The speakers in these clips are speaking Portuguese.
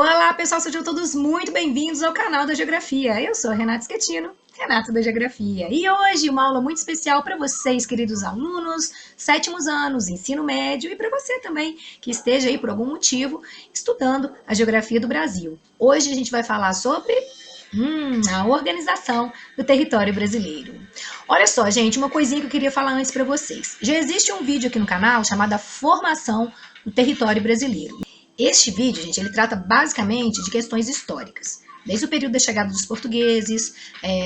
Olá, pessoal, sejam todos muito bem-vindos ao canal da Geografia. Eu sou a Renata Schettino, Renata da Geografia. E hoje uma aula muito especial para vocês, queridos alunos, sétimos anos, ensino médio, e para você também, que esteja aí por algum motivo estudando a Geografia do Brasil. Hoje a gente vai falar sobre a organização do território brasileiro. Olha só, gente, uma coisinha que eu queria falar antes para vocês. Já existe um vídeo aqui no canal chamado Formação do Território Brasileiro. Este vídeo, gente, ele trata basicamente de questões históricas, desde o período da chegada dos portugueses,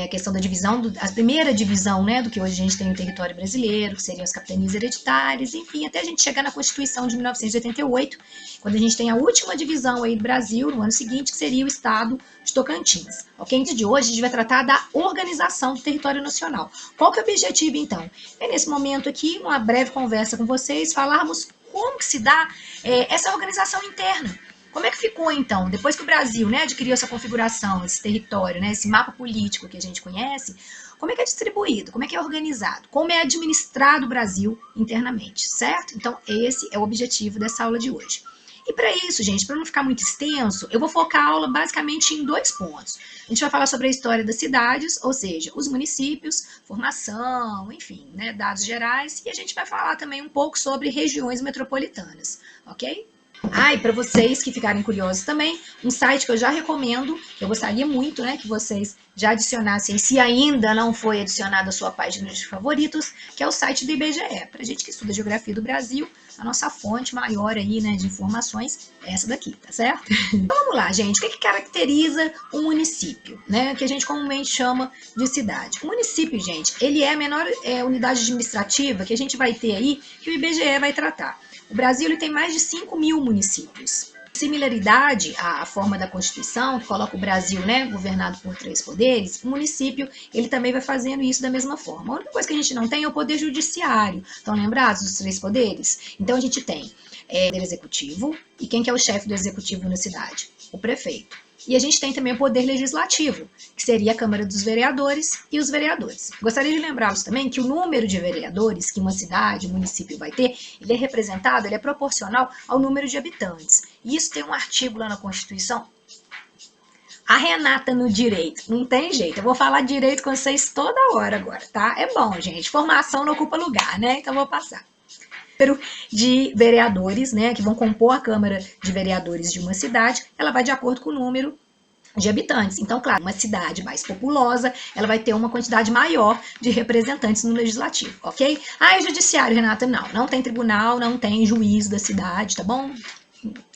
a questão da divisão, a primeira divisão, né, do que hoje a gente tem no território brasileiro, que seriam as capitanias hereditárias, enfim, até a gente chegar na Constituição de 1988, quando a gente tem a última divisão aí do Brasil, no ano seguinte, que seria o estado de Tocantins. Ok? No vídeo de hoje a gente vai tratar da organização do território nacional. Qual que é o objetivo, então? É nesse momento aqui, uma breve conversa com vocês, falarmos como que se dá essa organização interna. Como é que ficou, então, depois que o Brasil, né, adquiriu essa configuração, esse território, né, esse mapa político que a gente conhece, como é que é distribuído, como é que é organizado, como é administrado o Brasil internamente, certo? Então, esse é o objetivo dessa aula de hoje. E para isso, gente, para não ficar muito extenso, eu vou focar a aula basicamente em 2 pontos. A gente vai falar sobre a história das cidades, ou seja, os municípios, formação, enfim, né, dados gerais, e a gente vai falar também um pouco sobre regiões metropolitanas, ok? E para vocês que ficarem curiosos também, um site que eu já recomendo, que eu gostaria muito, né, que vocês já adicionassem, se ainda não foi adicionado à sua página de favoritos, que é o site do IBGE. Para a gente que estuda Geografia do Brasil, a nossa fonte maior aí, né, de informações é essa daqui, tá certo? Então vamos lá, gente, o que caracteriza um município, né, que a gente comumente chama de cidade? O município, gente, ele é a menor unidade administrativa que a gente vai ter aí, que o IBGE vai tratar. O Brasil ele tem mais de 5.000 municípios. Similaridade à forma da Constituição, que coloca o Brasil, né, governado por 3 poderes, o município ele também vai fazendo isso da mesma forma. A única coisa que a gente não tem é o poder judiciário. Estão lembrados dos 3 poderes? Então a gente tem o poder executivo, e quem que é o chefe do executivo na cidade? O prefeito. E a gente tem também o poder legislativo, que seria a Câmara dos Vereadores e os vereadores. Gostaria de lembrá-los também que o número de vereadores que uma cidade, um município vai ter, ele é representado, ele é proporcional ao número de habitantes. E isso tem um artigo lá na Constituição. A Renata no direito, não tem jeito, eu vou falar direito com vocês toda hora agora, tá? É bom, gente, formação não ocupa lugar, né? Então vou passar. Número de vereadores, né, que vão compor a Câmara de Vereadores de uma cidade, ela vai de acordo com o número de habitantes. Então, claro, uma cidade mais populosa, ela vai ter uma quantidade maior de representantes no legislativo, ok? E o judiciário, Renata? Não tem tribunal, não tem juiz da cidade, tá bom?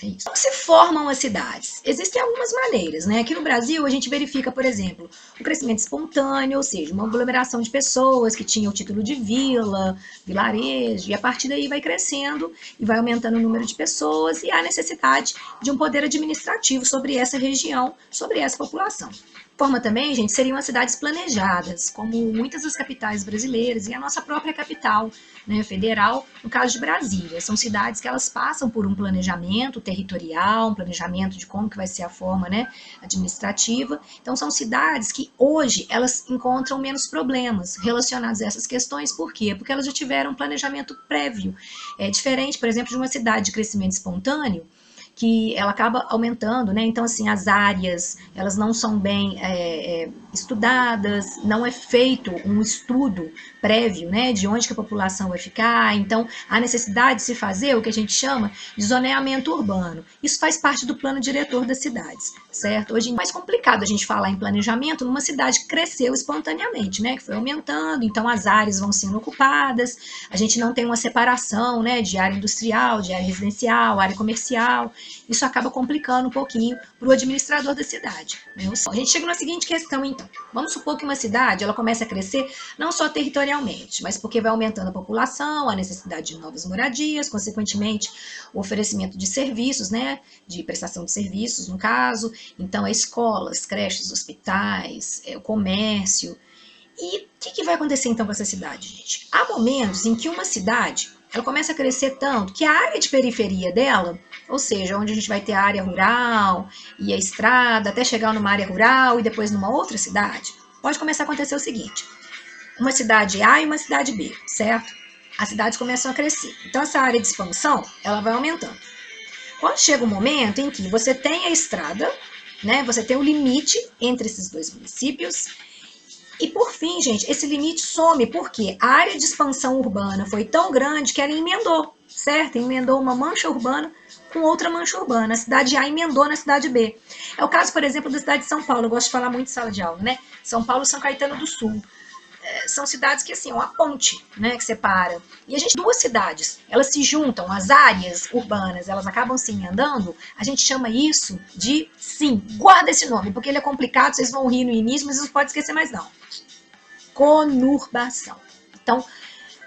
É isso. Como se formam as cidades? Existem algumas maneiras, né? Aqui no Brasil, a gente verifica, por exemplo, o crescimento espontâneo, ou seja, uma aglomeração de pessoas que tinham o título de vila, vilarejo, e a partir daí vai crescendo e vai aumentando o número de pessoas e há necessidade de um poder administrativo sobre essa região, sobre essa população. Forma também, gente, seriam as cidades planejadas, como muitas das capitais brasileiras e a nossa própria capital, né, federal, no caso de Brasília. São cidades que elas passam por um planejamento territorial, um planejamento de como que vai ser a forma, né, administrativa. Então são cidades que hoje elas encontram menos problemas relacionados a essas questões. Por quê? Porque elas já tiveram um planejamento prévio. É diferente, por exemplo, de uma cidade de crescimento espontâneo, que ela acaba aumentando, né? Então, assim, as áreas, elas não são bem estudadas, não é feito um estudo prévio, né, de onde que a população vai ficar. Então, há necessidade de se fazer o que a gente chama de zoneamento urbano. Isso faz parte do plano diretor das cidades, certo? Hoje é mais complicado a gente falar em planejamento numa cidade que cresceu espontaneamente, né, que foi aumentando, então as áreas vão sendo ocupadas, a gente não tem uma separação, né, de área industrial, de área residencial, área comercial. Isso acaba complicando um pouquinho para o administrador da cidade, né? A gente chega na seguinte questão, então. Vamos supor que uma cidade ela começa a crescer não só territorialmente, mas porque vai aumentando a população, a necessidade de novas moradias, consequentemente o oferecimento de serviços, né, de prestação de serviços, no caso. Então, escolas, creches, hospitais, o comércio. E o que vai acontecer então com essa cidade, gente? Há momentos em que uma cidade ela começa a crescer tanto que a área de periferia dela, ou seja, onde a gente vai ter a área rural e a estrada, até chegar numa área rural e depois numa outra cidade, pode começar a acontecer o seguinte: uma cidade A e uma cidade B, certo? As cidades começam a crescer. Então, essa área de expansão, ela vai aumentando. Quando chega um momento em que você tem a estrada, né, você tem o limite entre esses dois municípios, e por fim, gente, esse limite some porque a área de expansão urbana foi tão grande que ela emendou, certo? Emendou uma mancha urbana com outra mancha urbana. A cidade A emendou na cidade B. É o caso, por exemplo, da cidade de São Paulo. Eu gosto de falar muito de sala de aula, né? São Paulo e São Caetano do Sul. São cidades que, assim, é uma ponte, né, que separa. E a gente, duas cidades, elas se juntam, as áreas urbanas, elas acabam se emendando, a gente chama isso de, sim, guarda esse nome, porque ele é complicado, vocês vão rir no início, mas não pode esquecer mais não. Conurbação. Então,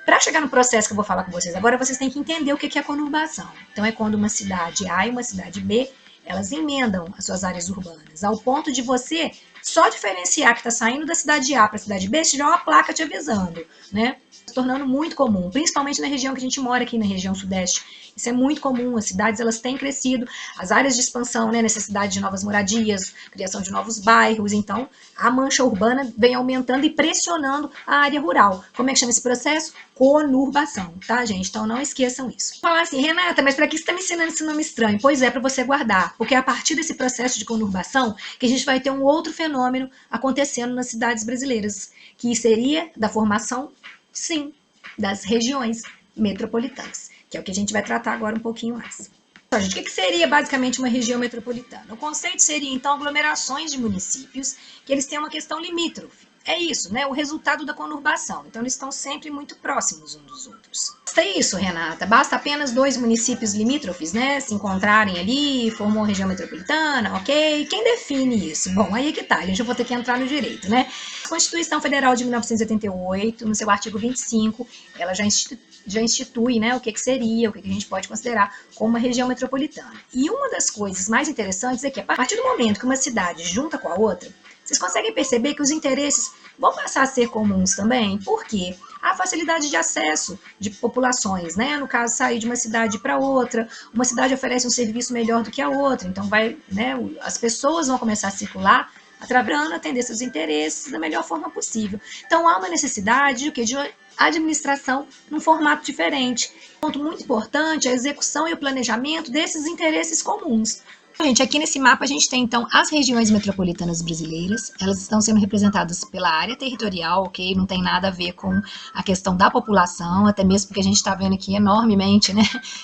para chegar no processo que eu vou falar com vocês agora, vocês têm que entender o que é conurbação. Então, é quando uma cidade A e uma cidade B, elas emendam as suas áreas urbanas, ao ponto de você só diferenciar que está saindo da cidade A para a cidade B, se tiver uma placa te avisando, né? Se tornando muito comum, principalmente na região que a gente mora aqui, na região sudeste. Isso é muito comum, as cidades elas têm crescido, as áreas de expansão, né, necessidade de novas moradias, criação de novos bairros, então a mancha urbana vem aumentando e pressionando a área rural. Como é que chama esse processo? Conurbação, tá, gente? Então não esqueçam isso. Falar assim, Renata, mas para que você está me ensinando esse nome estranho? Pois é, para você guardar, porque é a partir desse processo de conurbação que a gente vai ter um outro fenômeno acontecendo nas cidades brasileiras, que seria da formação, sim, das regiões metropolitanas, que é o que a gente vai tratar agora um pouquinho mais. Então, gente, o que seria basicamente uma região metropolitana? O conceito seria, então, aglomerações de municípios que eles têm uma questão limítrofe. É isso, né? O resultado da conurbação. Então, eles estão sempre muito próximos uns dos outros. Basta isso, Renata. Basta apenas dois municípios limítrofes, né? Se encontrarem ali, formou uma região metropolitana, ok? Quem define isso? Bom, aí é que tá. Eu vou ter que entrar no direito, né? A Constituição Federal de 1988, no seu artigo 25, ela já institui, né, o que seria, o que a gente pode considerar como uma região metropolitana. E uma das coisas mais interessantes é que a partir do momento que uma cidade junta com a outra, vocês conseguem perceber que os interesses vão passar a ser comuns também? Por quê? A facilidade de acesso de populações, né? No caso, sair de uma cidade para outra, uma cidade oferece um serviço melhor do que a outra, então né, as pessoas vão começar a circular atravessando, atender seus interesses da melhor forma possível. Então, há uma necessidade de administração num formato diferente. Um ponto muito importante é a execução e o planejamento desses interesses comuns. Gente, aqui nesse mapa a gente tem, então, as regiões metropolitanas brasileiras. Elas estão sendo representadas pela área territorial, ok? Não tem nada a ver com a questão da população, até mesmo porque a gente está vendo aqui enormemente, né,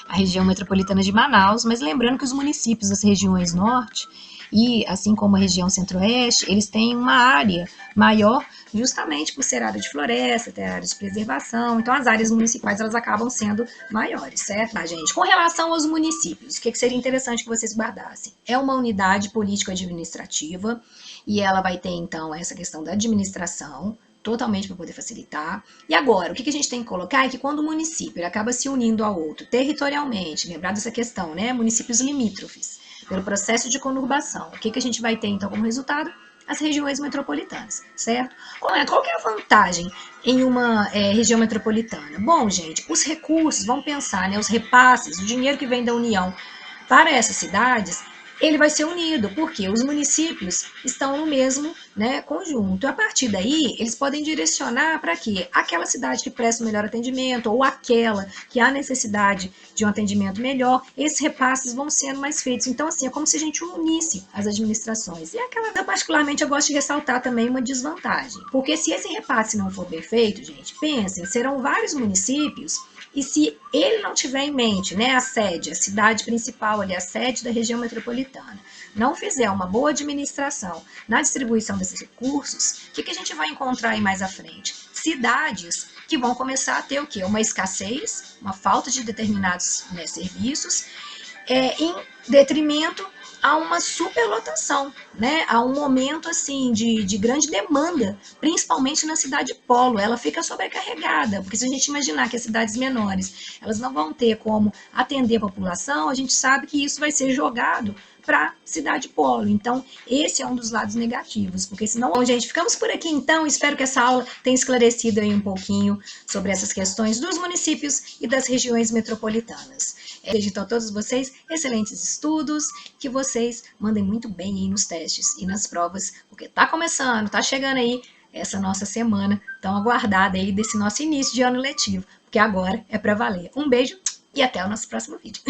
a região metropolitana de Manaus, mas lembrando que os municípios das regiões norte e, assim como a região centro-oeste, eles têm uma área maior justamente por ser área de floresta, ter área de preservação, então as áreas municipais elas acabam sendo maiores, certo? Tá, gente? Com relação aos municípios, o que seria interessante que vocês guardassem? É uma unidade político-administrativa e ela vai ter, então, essa questão da administração, totalmente para poder facilitar. E agora, o que a gente tem que colocar é que quando o município ele acaba se unindo ao outro territorialmente, lembrar dessa questão, né? Municípios limítrofes, pelo processo de conurbação, o que a gente vai ter, então, como resultado? As regiões metropolitanas, certo? Qual que é a vantagem em uma região metropolitana? Bom, gente, os recursos, vamos pensar, né, os repasses, o dinheiro que vem da União para essas cidades, ele vai ser unido, porque os municípios estão no mesmo, né, conjunto. A partir daí, eles podem direcionar para quê? Aquela cidade que presta o melhor atendimento, ou aquela que há necessidade de um atendimento melhor, esses repasses vão sendo mais feitos. Então, assim, é como se a gente unisse as administrações. E aquela, particularmente, eu gosto de ressaltar também uma desvantagem, porque se esse repasse não for bem feito, gente, pensem, serão vários municípios. E se ele não tiver em mente, né, a sede, a cidade principal, ali, a sede da região metropolitana, não fizer uma boa administração na distribuição desses recursos, o que a gente vai encontrar aí mais à frente? Cidades que vão começar a ter o quê? Uma escassez, uma falta de determinados, né, serviços, em detrimento a uma superlotação, né? A um momento assim de grande demanda, principalmente na cidade polo, ela fica sobrecarregada, porque se a gente imaginar que as cidades menores, elas não vão ter como atender a população, a gente sabe que isso vai ser jogado para cidade polo. Então, esse é um dos lados negativos, porque senão... Bom, gente, ficamos por aqui então. Espero que essa aula tenha esclarecido aí um pouquinho sobre essas questões dos municípios e das regiões metropolitanas. Desejo então a todos vocês excelentes estudos, que vocês mandem muito bem aí nos testes e nas provas, porque tá começando, tá chegando aí essa nossa semana tão aguardada aí desse nosso início de ano letivo, porque agora é para valer. Um beijo e até o nosso próximo vídeo.